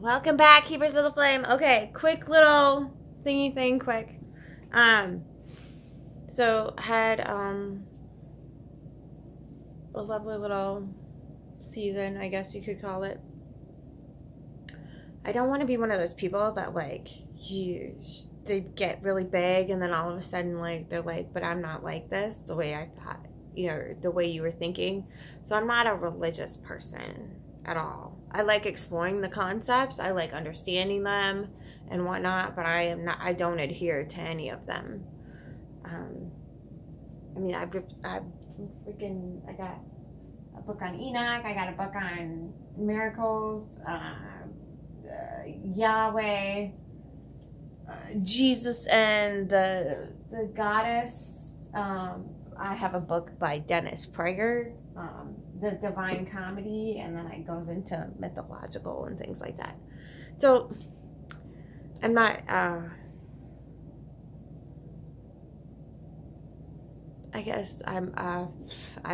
Welcome back, Keepers of the Flame. Okay, quick little thingy thing, quick. So had a lovely little season, I guess you could call it. I don't want to be one of those people that they get really big and then all of a sudden they're like, but I'm not like this the way I thought, the way you were thinking. So I'm not a religious person at all. I like exploring the concepts. I like understanding them and whatnot, but I don't adhere to any of them. I got a book on Enoch. I got a book on miracles, Yahweh, Jesus and the goddess. I have a book by Dennis Prager, The Divine Comedy, and then it goes into mythological and things like that. So I'm not, I guess I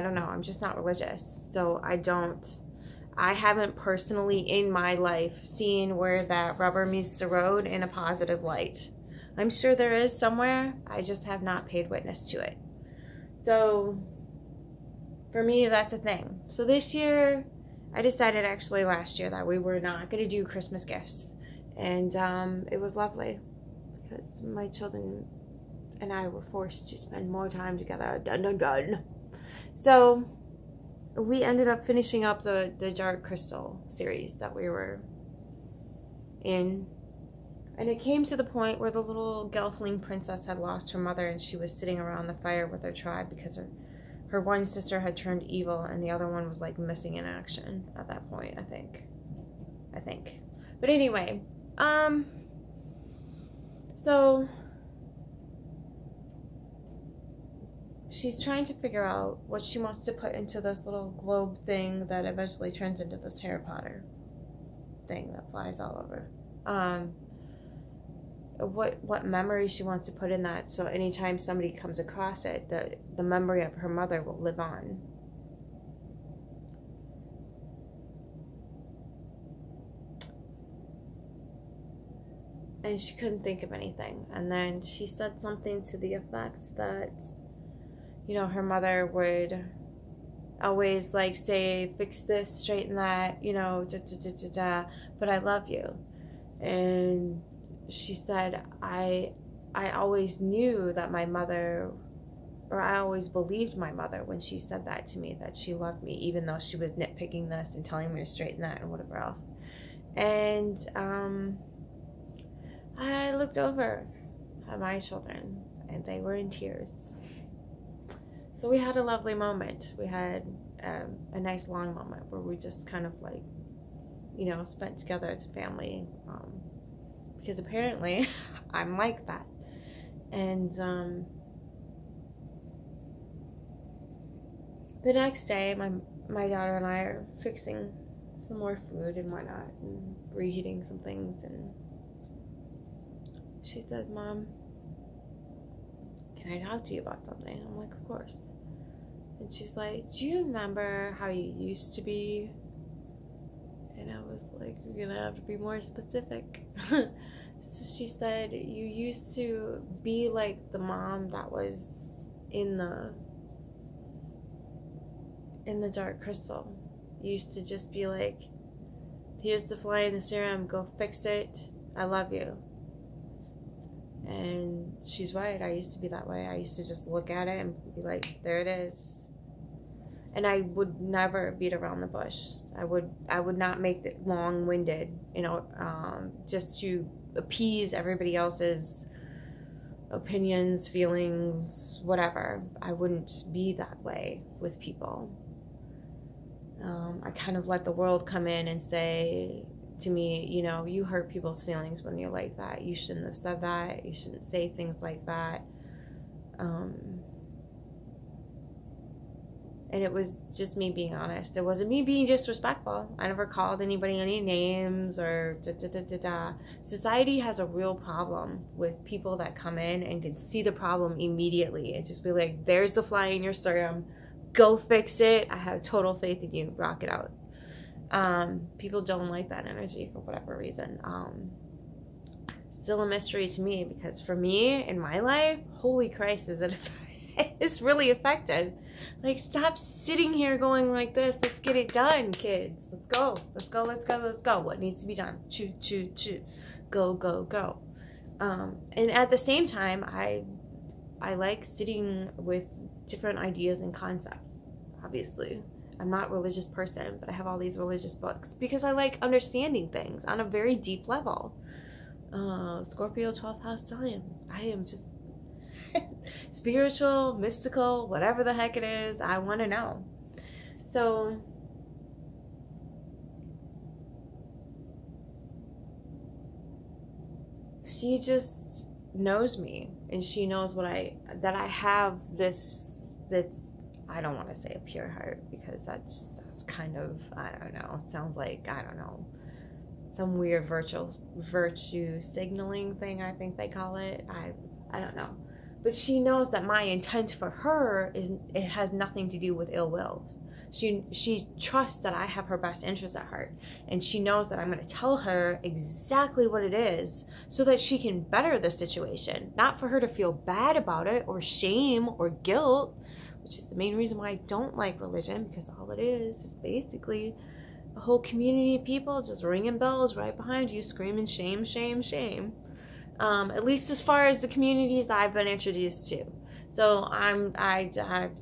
don't know, I'm just not religious. So I haven't personally in my life seen where that rubber meets the road in a positive light. I'm sure there is somewhere, I just have not paid witness to it. So for me, that's a thing. So this year, I decided actually last year that we were not going to do Christmas gifts. And it was lovely because my children and I were forced to spend more time together. Dun, dun, dun. So we ended up finishing up the Dark Crystal series that we were in. And it came to the point where the little Gelfling princess had lost her mother and she was sitting around the fire with her tribe because her one sister had turned evil and the other one was missing in action at that point, I think. But anyway, so she's trying to figure out what she wants to put into this little globe thing that eventually turns into this Harry Potter thing that flies all over. What memory she wants to put in that, so anytime somebody comes across it, the memory of her mother will live on. And she couldn't think of anything. And then she said something to the effect that, her mother would always say, fix this, straighten that, but I love you. And she said, I always knew that my mother, or I always believed my mother when she said that to me, that she loved me, even though she was nitpicking this and telling me to straighten that and whatever else. And I looked over at my children and they were in tears. So we had a lovely moment. We had a nice long moment where we just kind of spent together as a family. Because apparently I'm like that. And the next day, my daughter and I are fixing some more food and whatnot and reheating some things. And she says, Mom, can I talk to you about something? I'm like, of course. And she's like, do you remember how you used to be? And I was like, you're gonna have to be more specific. So she said, you used to be like the mom that was in the Dark Crystal. You used to just be like, here's the fly in the serum, go fix it, I love you. And she's right, I used to be that way. I used to just look at it and be like, there it is. And I would never beat around the bush. I would not make it long-winded, just to appease everybody else's opinions, feelings, whatever. I wouldn't be that way with people. I kind of let the world come in and say to me, you hurt people's feelings when you're like that. You shouldn't have said that. You shouldn't say things like that. And it was just me being honest. It wasn't me being disrespectful. I never called anybody any names or da-da-da-da-da. Society has a real problem with people that come in and can see the problem immediately and just be like, there's the fly in your serum. Go fix it. I have total faith in you. Rock it out. People don't like that energy for whatever reason. Still a mystery to me, because for me in my life, holy Christ, is it it's really effective. Like, stop sitting here going like this. Let's get it done, kids. Let's go. Let's go. Let's go. Let's go. What needs to be done? Choo, choo, choo. Go, go, go. And at the same time, I like sitting with different ideas and concepts. Obviously, I'm not a religious person, but I have all these religious books because I like understanding things on a very deep level. Scorpio 12th house sign. I am just spiritual, mystical, whatever the heck it is. I want to know. So she just knows me, and she knows that I have this I don't want to say a pure heart, because that's kind of, I don't know, it sounds like, I don't know, some weird virtue signaling thing, I think they call it. I don't know. But she knows that my intent for her it has nothing to do with ill will. She trusts that I have her best interest at heart, and she knows that I'm going to tell her exactly what it is so that she can better the situation, not for her to feel bad about it or shame or guilt, which is the main reason why I don't like religion, because all it is basically a whole community of people just ringing bells right behind you, screaming shame, shame, shame. At least as far as the communities I've been introduced to. So I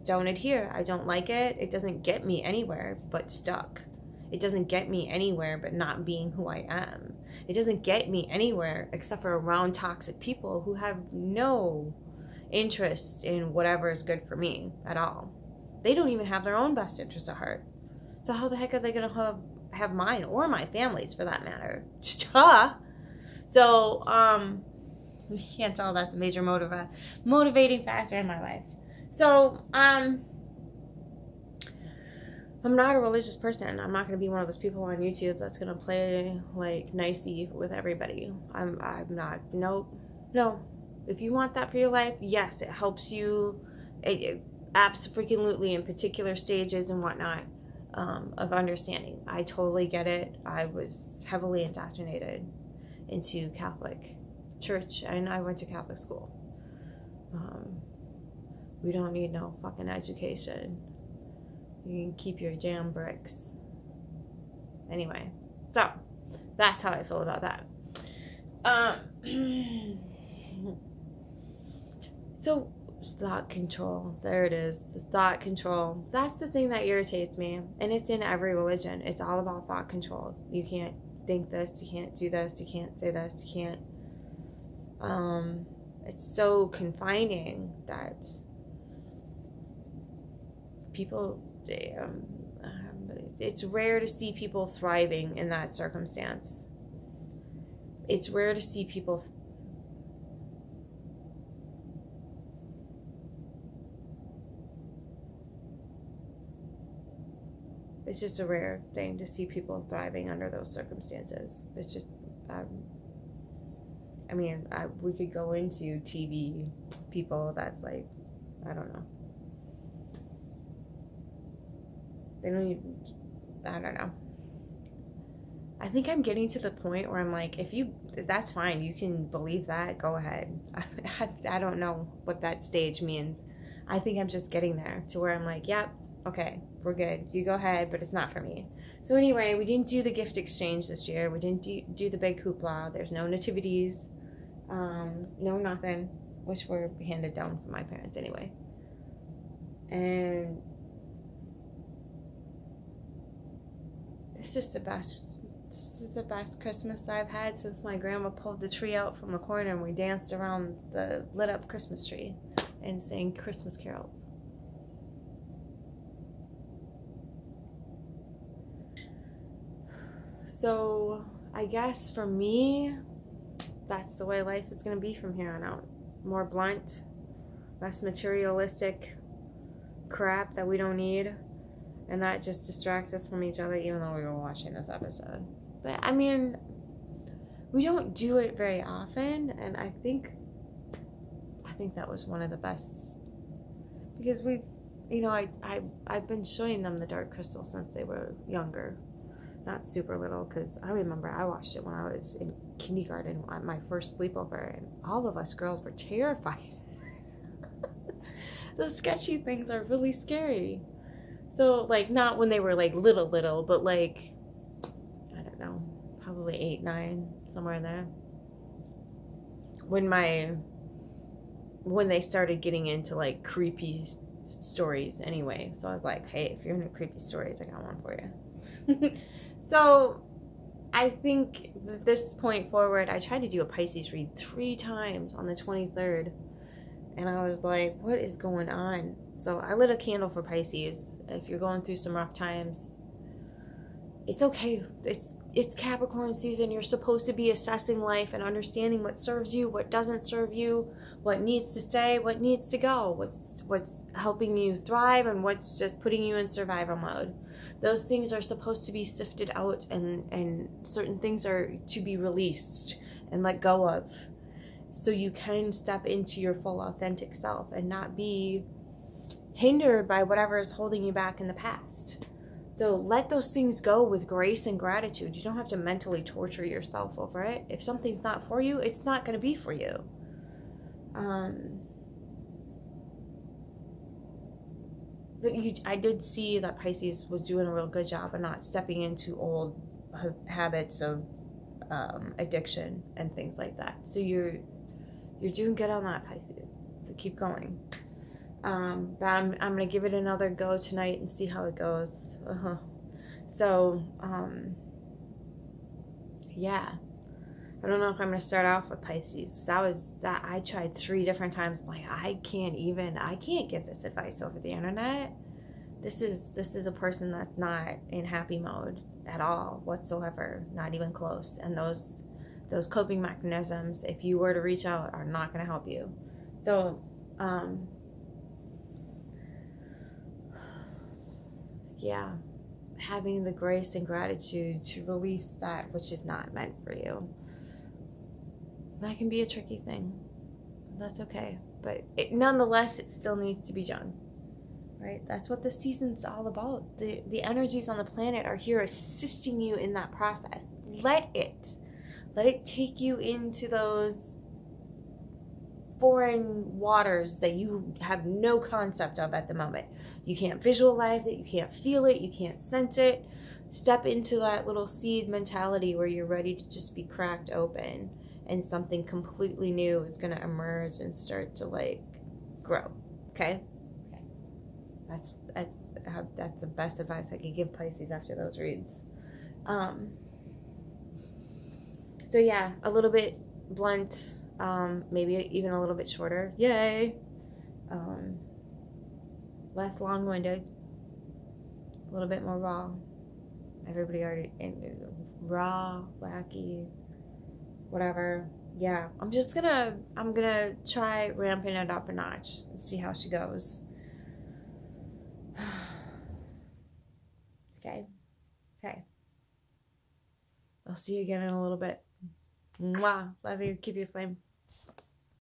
don't adhere. I don't like it. It doesn't get me anywhere but stuck. It doesn't get me anywhere but not being who I am. It doesn't get me anywhere except for around toxic people who have no interest in whatever is good for me at all. They don't even have their own best interest at heart. So how the heck are they going to have mine, or my family's for that matter? So, you can't tell that's a major motivating factor in my life. So, I'm not a religious person. I'm not going to be one of those people on YouTube that's going to play like nicey with everybody. I'm not. Nope. No. If you want that for your life, yes, it helps you. It absolutely in particular stages and whatnot of understanding. I totally get it. I was heavily indoctrinated into Catholic church, and I went to Catholic school. We don't need no fucking education. You can keep your damn bricks. Anyway, so that's how I feel about that. So thought control, there it is. The thought control, that's the thing that irritates me, and it's in every religion. It's all about thought control. You can't think this, you can't do this, you can't say this, you can't. It's so confining that people, it's rare to see people thriving in that circumstance. It's rare to see people it's just a rare thing to see people thriving under those circumstances. It's just, I mean, we could go into TV people that, like, I don't know. They don't even, I don't know. I think I'm getting to the point where I'm like, that's fine. You can believe that. Go ahead. I don't know what that stage means. I think I'm just getting there to where I'm like, yep, okay, we're good. You go ahead, but it's not for me. So anyway, we didn't do the gift exchange this year. We didn't do the big hoopla. There's no nativities. No nothing, which were handed down from my parents anyway. And this is the best Christmas I've had since my grandma pulled the tree out from the corner and we danced around the lit up Christmas tree and sang Christmas carols. So I guess for me, that's the way life is going to be from here on out. More blunt, less materialistic crap that we don't need. And that just distracts us from each other, even though we were watching this episode. But, I mean, we don't do it very often. And I think that was one of the best. Because I've been showing them the dark crystal since they were younger. not super little, because I remember I watched it when I was in kindergarten at my first sleepover, and all of us girls were terrified. Those sketchy things are really scary. So, like, not when they were, like, little, but, like, I don't know, probably 8, 9, somewhere in there. When they started getting into, like, creepy stories anyway. So I was like, hey, if you're into creepy stories, I got one for you. So I think at this point forward, I tried to do a Pisces read 3 times on the 23rd. And I was like, what is going on? So I lit a candle for Pisces. If you're going through some rough times, it's okay. It's Capricorn season. You're supposed to be assessing life and understanding what serves you, what doesn't serve you, what needs to stay, what needs to go, what's helping you thrive, and what's just putting you in survival mode. Those things are supposed to be sifted out, and certain things are to be released and let go of, so you can step into your full authentic self and not be hindered by whatever is holding you back in the past. So let those things go with grace and gratitude. You don't have to mentally torture yourself over it. If something's not for you, it's not going to be for you. But I did see that Pisces was doing a real good job of not stepping into old habits of addiction and things like that. So you're doing good on that, Pisces. So keep going. But I'm gonna give it another go tonight and see how it goes. So yeah, I don't know if I'm gonna start off with Pisces. I tried 3 different times. Like, I can't get this advice over the internet. This is a person that's not in happy mode at all whatsoever, not even close. And those coping mechanisms, if you were to reach out, are not gonna help you. So yeah, having the grace and gratitude to release that which is not meant for you. That can be a tricky thing. That's okay. But nonetheless, it still needs to be done. Right? That's what this season's all about. The energies on the planet are here assisting you in that process. Let it take you into those foreign waters that you have no concept of at the moment. You can't visualize it, you can't feel it, you can't sense it. Step into that little seed mentality where you're ready to just be cracked open, and something completely new is going to emerge and start to, like, grow. Okay? That's the best advice I could give Pisces after those reads. So yeah, a little bit blunt, maybe even a little bit shorter. Yay! Less long-winded, a little bit more raw. Everybody already raw, wacky, whatever. Yeah, I'm gonna try ramping it up a notch and see how she goes. Okay. I'll see you again in a little bit. Mwah. Love you. Keep your flame.